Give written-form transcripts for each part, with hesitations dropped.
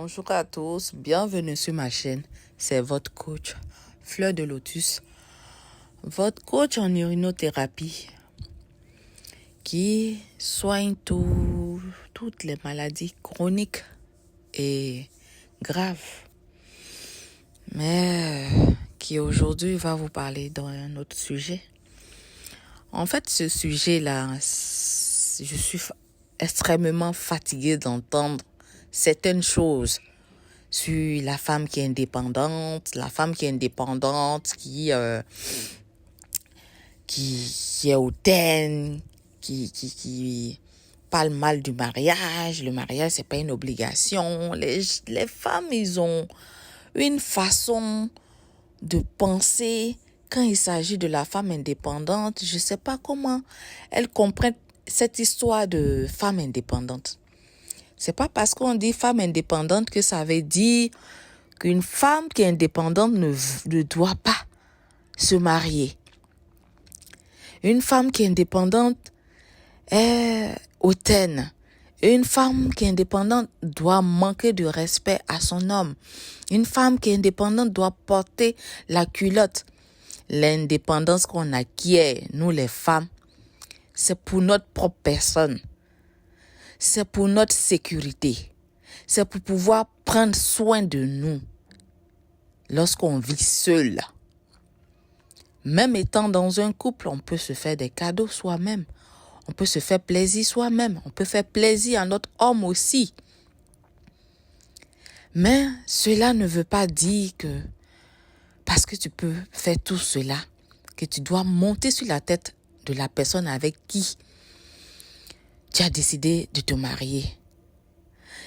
Bonjour à tous, bienvenue sur ma chaîne. C'est votre coach Fleur de Lotus, votre coach en urinothérapie qui soigne toutes les maladies chroniques et graves, mais qui aujourd'hui va vous parler d'un autre sujet. En fait, ce sujet-là, je suis extrêmement fatiguée d'entendre certaines choses sur la femme qui est indépendante, qui est hautaine, qui parle mal du mariage. Le mariage, c'est pas une obligation. Les femmes, ils ont une façon de penser quand il s'agit de la femme indépendante. Je sais pas comment elles comprennent cette histoire de femme indépendante. C'est pas parce qu'on dit femme indépendante que ça veut dire qu'une femme qui est indépendante ne doit pas se marier. Une femme qui est indépendante est hautaine. Une femme qui est indépendante doit manquer de respect à son homme. Une femme qui est indépendante doit porter la culotte. L'indépendance qu'on acquiert, nous les femmes, c'est pour notre propre personne. C'est pour notre sécurité. C'est pour pouvoir prendre soin de nous lorsqu'on vit seul. Même étant dans un couple, on peut se faire des cadeaux soi-même. On peut se faire plaisir soi-même. On peut faire plaisir à notre homme aussi. Mais cela ne veut pas dire que parce que tu peux faire tout cela, que tu dois monter sur la tête de la personne avec qui tu as décidé de te marier.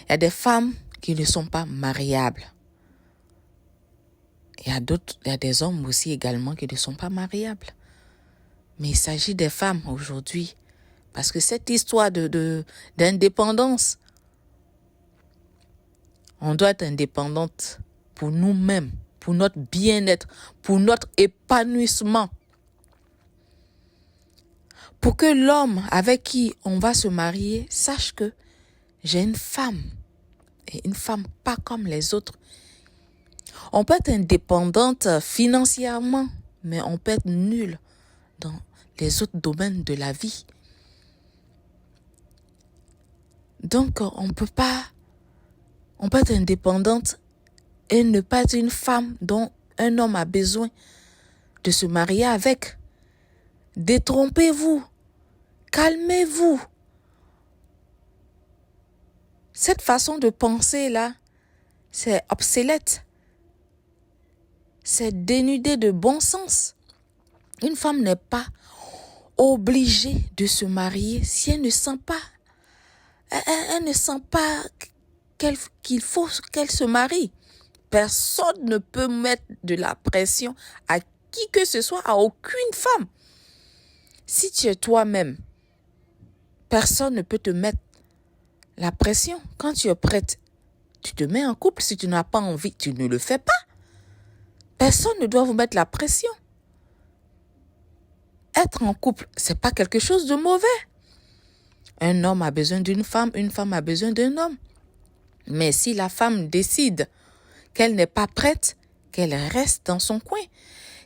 Il y a des femmes qui ne sont pas mariables. Il y a des hommes aussi également qui ne sont pas mariables. Mais il s'agit des femmes aujourd'hui. Parce que cette histoire d'indépendance, on doit être indépendante pour nous-mêmes, pour notre bien-être, pour notre épanouissement. Pour que l'homme avec qui on va se marier sache que j'ai une femme. Et une femme pas comme les autres. On peut être indépendante financièrement, mais on peut être nul dans les autres domaines de la vie. Donc, on peut être indépendante et ne pas être une femme dont un homme a besoin de se marier avec. Détrompez-vous. Calmez-vous. Cette façon de penser-là, c'est obsolète. C'est dénudé de bon sens. Une femme n'est pas obligée de se marier si elle ne sent pas. Elle ne sent pas qu'il faut qu'elle se marie. Personne ne peut mettre de la pression à qui que ce soit, à aucune femme. Si tu es toi-même, personne ne peut te mettre la pression. Quand tu es prête, tu te mets en couple. Si tu n'as pas envie, tu ne le fais pas. Personne ne doit vous mettre la pression. Être en couple, c'est pas quelque chose de mauvais. Un homme a besoin d'une femme, une femme a besoin d'un homme. Mais si la femme décide qu'elle n'est pas prête, qu'elle reste dans son coin,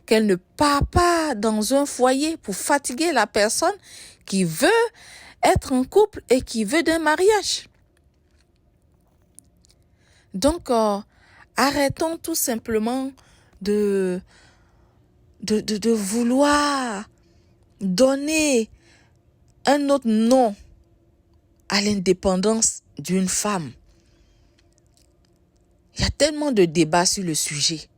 qu'elle ne part pas dans un foyer pour fatiguer la personne qui veut être en couple et qui veut d'un mariage. Donc, arrêtons tout simplement de vouloir donner un autre nom à l'indépendance d'une femme. Il y a tellement de débats sur le sujet.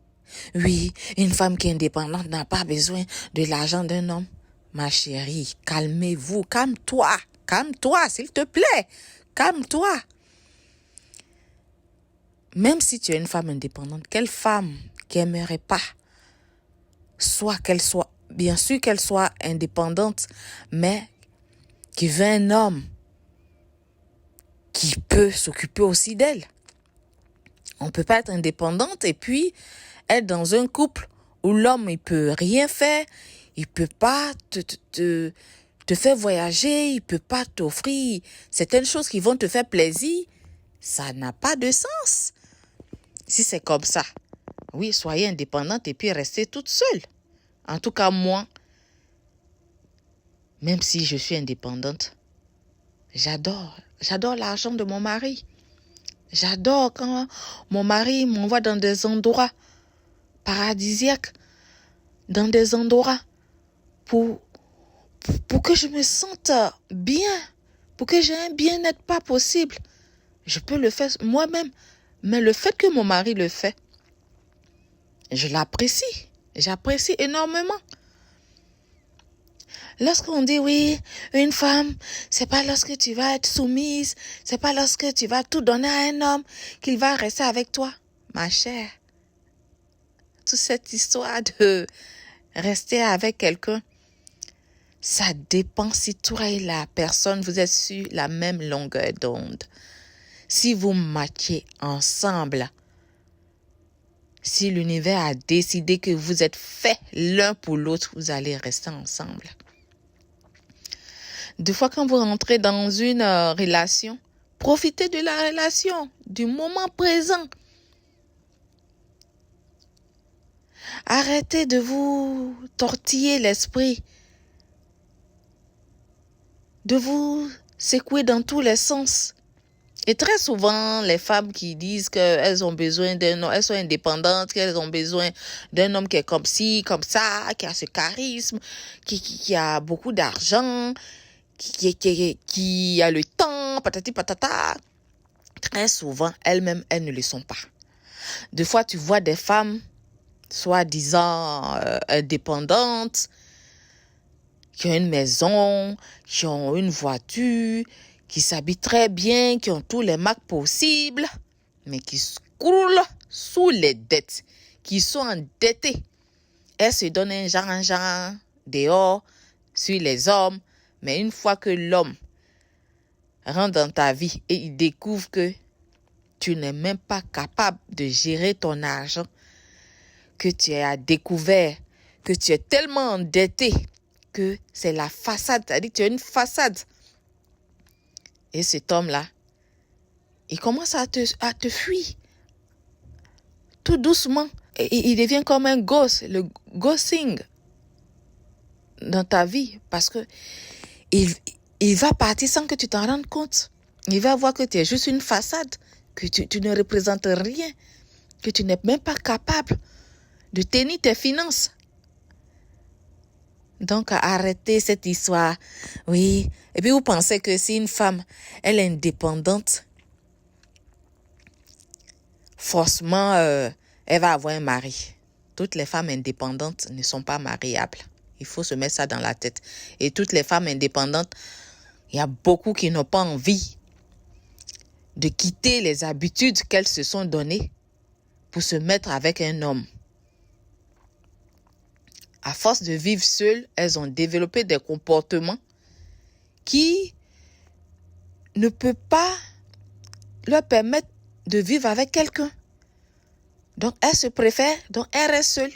Oui, une femme qui est indépendante n'a pas besoin de l'argent d'un homme. Ma chérie, calmez-vous, calme-toi, s'il te plaît, calme-toi. Même si tu es une femme indépendante, quelle femme qui aimerait pas bien sûr qu'elle soit indépendante, mais qui veut un homme qui peut s'occuper aussi d'elle. On peut pas être indépendante et puis être dans un couple où l'homme il peut rien faire, il peut pas te faire voyager, il peut pas t'offrir certaines choses qui vont te faire plaisir. Ça n'a pas de sens. Si c'est comme ça, oui, soyez indépendante et puis restez toute seule. En tout cas, moi, même si je suis indépendante, j'adore l'argent de mon mari. J'adore quand mon mari m'envoie dans des endroits paradisiaques, dans des endroits pour que je me sente bien, pour que j'ai un bien-être pas possible. Je peux le faire moi-même. Mais le fait que mon mari le fait, je l'apprécie. J'apprécie énormément. Lorsqu'on dit oui, une femme, c'est pas lorsque tu vas être soumise, c'est pas lorsque tu vas tout donner à un homme qu'il va rester avec toi. Ma chère, toute cette histoire de rester avec quelqu'un, ça dépend si toi et la personne, vous êtes sur la même longueur d'onde. Si vous matchez ensemble, si l'univers a décidé que vous êtes faits l'un pour l'autre, vous allez rester ensemble. Des fois, quand vous rentrez dans une relation, profitez de la relation, du moment présent. Arrêtez de vous tortiller l'esprit, de vous secouer dans tous les sens. Et très souvent, les femmes qui disent qu'elles ont besoin d'un homme, elles sont indépendantes, qu'elles ont besoin d'un homme qui est comme ci, comme ça, qui a ce charisme, qui a beaucoup d'argent, qui a le temps, patati patata. Très souvent, elles-mêmes, elles ne le sont pas. Des fois, tu vois des femmes, soi-disant indépendantes, qui ont une maison, qui ont une voiture, qui s'habillent très bien, qui ont tous les marques possibles, mais qui croulent sous les dettes, qui sont endettées. Elles se donnent un genre dehors sur les hommes, mais une fois que l'homme rentre dans ta vie et il découvre que tu n'es même pas capable de gérer ton argent, que tu as découvert que tu es tellement endetté que c'est la façade, c'est-à-dire que tu as une façade. Et cet homme-là, il commence à te fuir tout doucement. Et il devient comme un gosse, le ghosting dans ta vie, parce que il va partir sans que tu t'en rendes compte. Il va voir que tu es juste une façade, que tu ne représentes rien, que tu n'es même pas capable de tenir tes finances. Donc, arrêtez cette histoire. Oui. Et puis, vous pensez que si une femme, elle est indépendante, forcément, elle va avoir un mari. Toutes les femmes indépendantes ne sont pas mariables. Il faut se mettre ça dans la tête. Et toutes les femmes indépendantes, il y a beaucoup qui n'ont pas envie de quitter les habitudes qu'elles se sont données pour se mettre avec un homme. À force de vivre seules, elles ont développé des comportements qui ne peuvent pas leur permettre de vivre avec quelqu'un. Donc, elles se préfèrent, donc elles restent seules.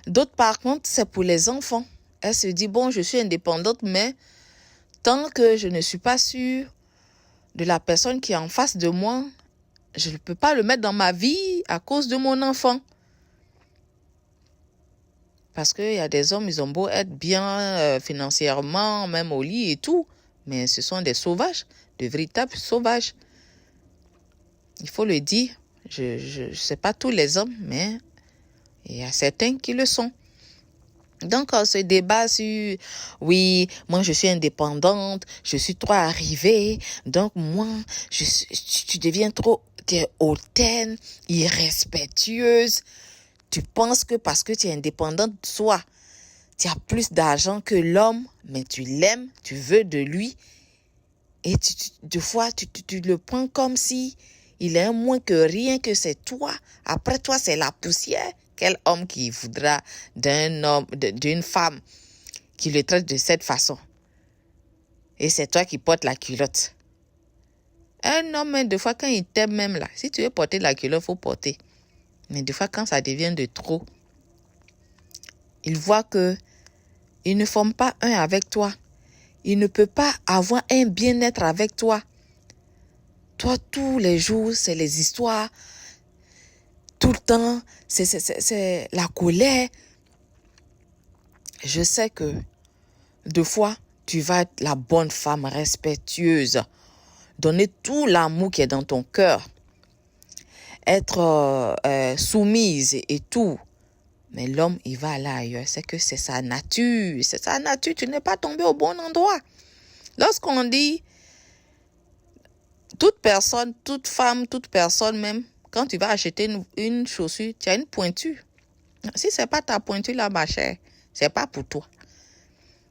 D'autres, par contre, c'est pour les enfants. Elles se disent, bon, je suis indépendante, mais tant que je ne suis pas sûre de la personne qui est en face de moi, je ne peux pas le mettre dans ma vie à cause de mon enfant. Parce qu'il y a des hommes, ils ont beau être bien financièrement, même au lit et tout, mais ce sont des sauvages, de véritables sauvages. Il faut le dire, je ne sais pas tous les hommes, mais il y a certains qui le sont. Donc, ce débat sur, oui, moi je suis indépendante, je suis trop arrivée, donc moi, tu deviens trop, tu es hautaine, irrespectueuse. Tu penses que parce que tu es indépendante, soit tu as plus d'argent que l'homme, mais tu l'aimes, tu veux de lui. Et des fois, tu le prends comme si il est moins que rien, que c'est toi. Après toi, c'est la poussière. Quel homme qui voudra d'un homme, d'une femme qui le traite de cette façon? Et c'est toi qui portes la culotte. Un homme, des fois, quand il t'aime même là, si tu veux porter la culotte, il faut porter. Mais des fois, quand ça devient de trop, il voit que il ne forme pas un avec toi. Il ne peut pas avoir un bien-être avec toi. Toi, tous les jours, c'est les histoires. tout le temps, c'est la colère. Je sais que deux fois, tu vas être la bonne femme respectueuse, donner tout l'amour qui est dans ton cœur, être soumise et tout. Mais l'homme, il va aller ailleurs. C'est que c'est sa nature. C'est sa nature. Tu n'es pas tombé au bon endroit. Lorsqu'on dit toute personne, toute femme, toute personne même, quand tu vas acheter une chaussure, tu as une pointure. Si ce n'est pas ta pointure là, ma chère, ce n'est pas pour toi.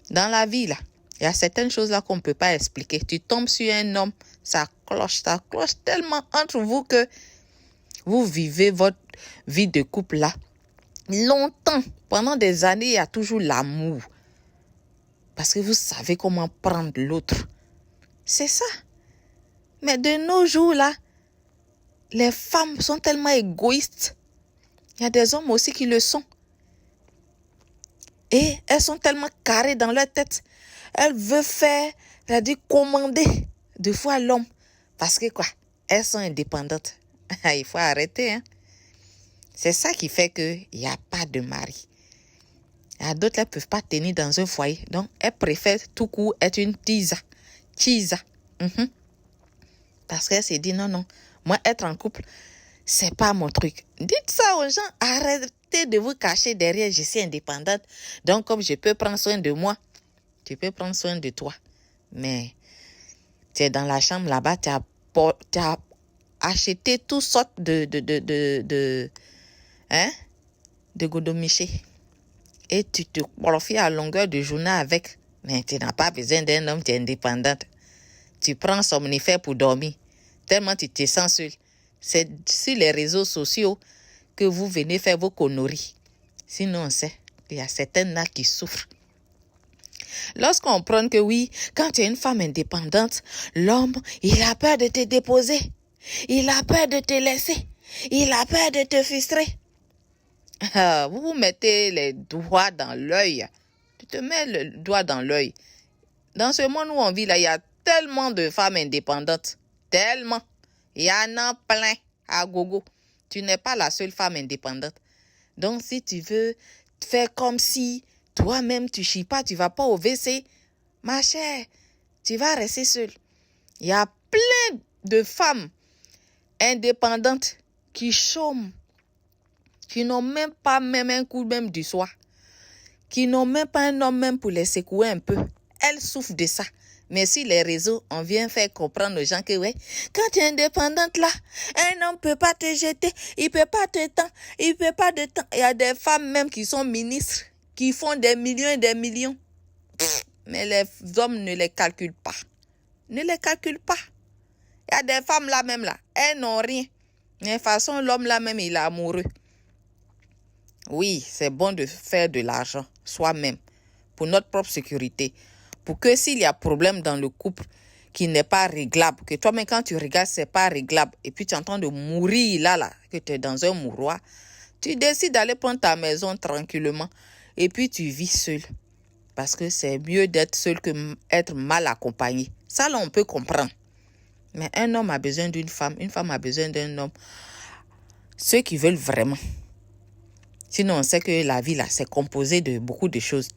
Dans la vie là, il y a certaines choses là qu'on ne peut pas expliquer. Tu tombes sur un homme, ça cloche tellement entre vous que vous vivez votre vie de couple là. Longtemps, pendant des années, il y a toujours l'amour. Parce que vous savez comment prendre l'autre. C'est ça. Mais de nos jours là, les femmes sont tellement égoïstes. Il y a des hommes aussi qui le sont. Et elles sont tellement carrées dans leur tête. Elles veulent faire, c'est-à-dire commander deux fois l'homme. Parce que quoi? Elles sont indépendantes. Il faut arrêter, hein. C'est ça qui fait qu'il n'y a pas de mari. Il y a d'autres, elles ne peuvent pas tenir dans un foyer. Donc, elles préfèrent tout court être une tisa. Parce qu'elle s'est dit, non, moi, être en couple, c'est pas mon truc. Dites ça aux gens, arrêtez de vous cacher derrière, je suis indépendante. Donc, comme je peux prendre soin de moi, tu peux prendre soin de toi. Mais, tu es dans la chambre là-bas, tu as acheté toutes sortes de godomiché. Et tu te profites à longueur de journée avec. Mais tu n'as pas besoin d'un homme, tu es indépendante. Tu prends somnifère pour dormir. Tellement tu te sens seul. C'est sur les réseaux sociaux que vous venez faire vos conneries. Sinon, on sait, il y a certaines là qui souffrent. Lorsqu'on prend que oui, quand tu es une femme indépendante, l'homme, il a peur de te déposer. Il a peur de te laisser. Il a peur de te frustrer. Vous vous mettez les doigts dans l'œil. Tu te mets le doigt dans l'œil. Dans ce monde où on vit là, il y a tellement de femmes indépendantes. Tellement. Il y en a plein à gogo. Tu n'es pas la seule femme indépendante. Donc, si tu veux faire comme si toi-même tu chies pas, tu vas pas au WC, ma chère, tu vas rester seule. Il y a plein de femmes indépendantes qui chôment, qui n'ont même pas même un coup même du soir, qui n'ont même pas un homme même pour les secouer un peu. Elles souffrent de ça. Mais si les réseaux, on vient faire comprendre aux gens que ouais, quand tu es indépendante là, un homme peut pas te jeter, il peut pas te tendre, il peut pas te tendre. Il y a des femmes même qui sont ministres, qui font des millions et des millions. Mais les hommes ne les calculent pas. Ne les calculent pas. Il y a des femmes là même là, elles n'ont rien. Mais de toute façon, l'homme là même, il est amoureux. Oui, c'est bon de faire de l'argent soi-même pour notre propre sécurité. Pour que s'il y a problème dans le couple qui n'est pas réglable, que toi-même quand tu regardes, c'est pas réglable, et puis tu es en train de mourir là, que tu es dans un mouroir, tu décides d'aller prendre ta maison tranquillement et puis tu vis seul. Parce que c'est mieux d'être seul que être mal accompagné. Ça, là, on peut comprendre. Mais un homme a besoin d'une femme, une femme a besoin d'un homme. Ceux qui veulent vraiment. Sinon, on sait que la vie, là, c'est composé de beaucoup de choses.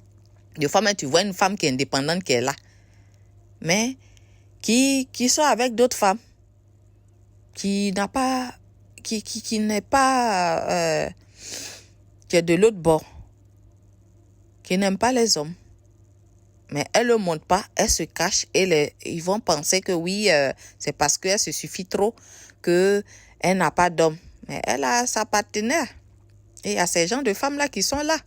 Des fois, même, tu vois une femme qui est indépendante, qui est là, mais qui sort avec d'autres femmes, qui n'a pas, qui n'est pas, qui est de l'autre bord, qui n'aime pas les hommes. Mais elle ne le montre pas, elle se cache et ils vont penser que oui, c'est parce qu'elle se suffit trop qu'elle n'a pas d'homme. Mais elle a sa partenaire. Et il y a ces gens de femmes-là qui sont là.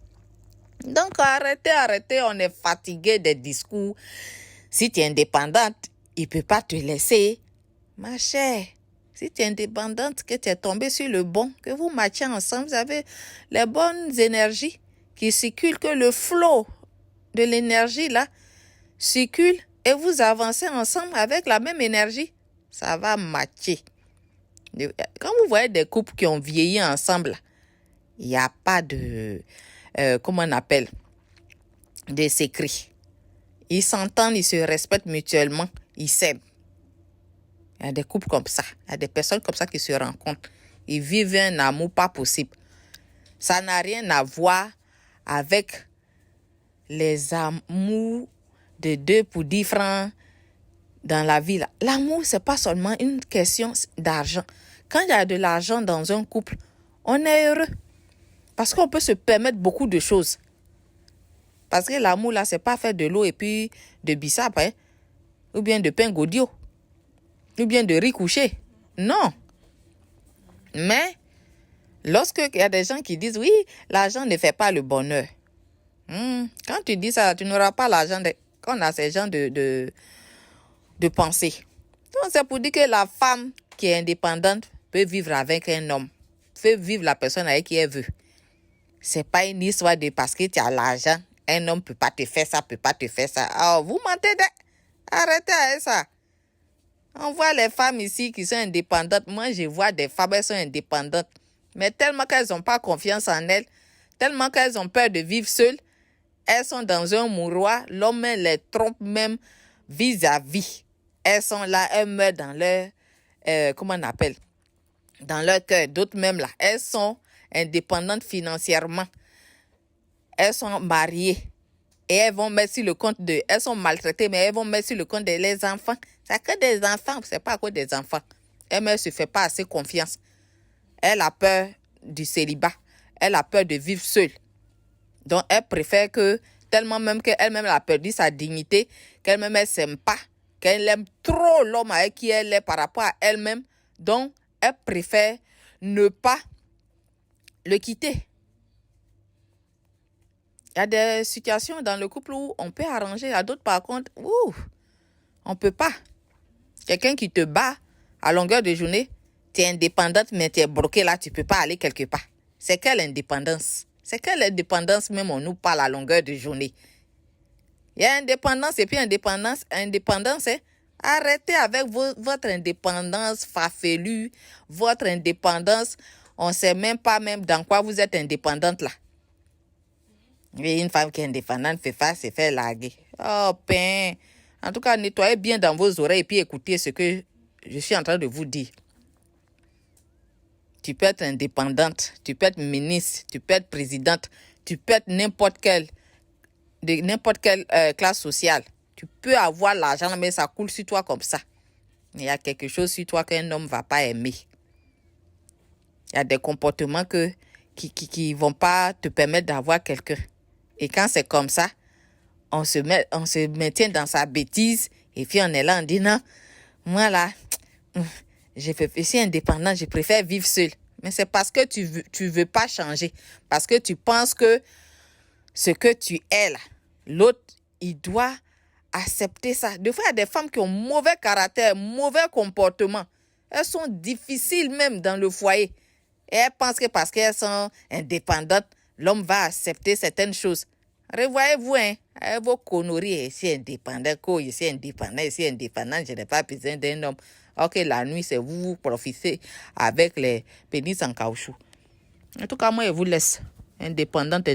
Donc, arrêtez, on est fatigué des discours. Si tu es indépendante, il ne peut pas te laisser. Ma chère, si tu es indépendante, que tu es tombée sur le bon, que vous matchez ensemble, vous avez les bonnes énergies qui circulent, que le flot de l'énergie là circule et vous avancez ensemble avec la même énergie, ça va matcher. Quand vous voyez des couples qui ont vieilli ensemble, il n'y a pas de... comment on appelle, des secrets. Ils s'entendent, ils se respectent mutuellement, ils s'aiment. Il y a des couples comme ça, il y a des personnes comme ça qui se rencontrent. Ils vivent un amour pas possible. Ça n'a rien à voir avec les amours de 2 pour 10 francs dans la vie. L'amour, c'est pas seulement une question d'argent. Quand il y a de l'argent dans un couple, on est heureux. Parce qu'on peut se permettre beaucoup de choses. Parce que l'amour, là, c'est pas fait de l'eau et puis de bissap, hein? Ou bien de pain gaudio. Ou bien de riz couché. Non. Mais, lorsqu'il y a des gens qui disent, oui, l'argent ne fait pas le bonheur. Quand tu dis ça, tu n'auras pas l'argent quand on a ces gens de pensée. Donc, c'est pour dire que la femme qui est indépendante peut vivre avec un homme. Peut vivre la personne avec qui elle veut. C'est pas une histoire de parce que tu as l'argent, un homme peut pas te faire ça, peut pas te faire ça. Oh, vous mentez. Arrêtez avec ça. On voit les femmes ici qui sont indépendantes. Moi, je vois des femmes, elles sont indépendantes. Mais tellement qu'elles n'ont pas confiance en elles, tellement qu'elles ont peur de vivre seules, elles sont dans un mouroir. L'homme les trompe même vis-à-vis. Elles sont là, elles meurent dans leur, comment on appelle, dans leur cœur. D'autres même là, elles sont indépendantes financièrement. Elles sont mariées. Et elles vont mettre sur le compte de... Elles sont maltraitées, mais elles vont mettre sur le compte de les enfants. C'est que des enfants, c'est pas à cause des enfants. Elle ne se fait pas assez confiance. Elle a peur du célibat. Elle a peur de vivre seule. Donc, elle préfère que, tellement même qu'elle-même a perdu sa dignité, qu'elle-même, elle ne s'aime pas, qu'elle aime trop l'homme avec qui elle est par rapport à elle-même. Donc, elle préfère ne pas le quitter. Il y a des situations dans le couple où on peut arranger. Il y a d'autres, par contre, on ne peut pas. Quelqu'un qui te bat à longueur de journée, tu es indépendante, mais tu es bloqué là, tu ne peux pas aller quelque part. C'est quelle indépendance? C'est quelle indépendance même on nous parle à longueur de journée? Il y a indépendance et puis indépendance. Indépendance, hein? Arrêtez avec votre indépendance farfelue, votre indépendance. On ne sait même pas même dans quoi vous êtes indépendante là. Et une femme qui est indépendante fait face et fait larguer. Oh, pain. En tout cas, nettoyez bien dans vos oreilles et puis écoutez ce que je suis en train de vous dire. Tu peux être indépendante, tu peux être ministre, tu peux être présidente, tu peux être n'importe quelle classe sociale. Tu peux avoir l'argent, mais ça coule sur toi comme ça. Il y a quelque chose sur toi qu'un homme ne va pas aimer. Il y a des comportements qui vont pas te permettre d'avoir quelqu'un. Et quand c'est comme ça, on se maintient dans sa bêtise et puis on est là, on dit non, moi là, je suis indépendant, je préfère vivre seul. Mais c'est parce que tu veux pas changer. Parce que tu penses que ce que tu es là, l'autre, il doit accepter ça. Des fois, il y a des femmes qui ont mauvais caractère, mauvais comportement. Elles sont difficiles même dans le foyer. Et elles pensent que parce qu'elles sont indépendantes, l'homme va accepter certaines choses. Revoyez-vous, hein, avec vos conneries, ici indépendant, ici indépendant, je n'ai pas besoin d'un homme. Ok, la nuit, c'est vous profitez avec les pénis en caoutchouc. En tout cas, moi, je vous laisse indépendante.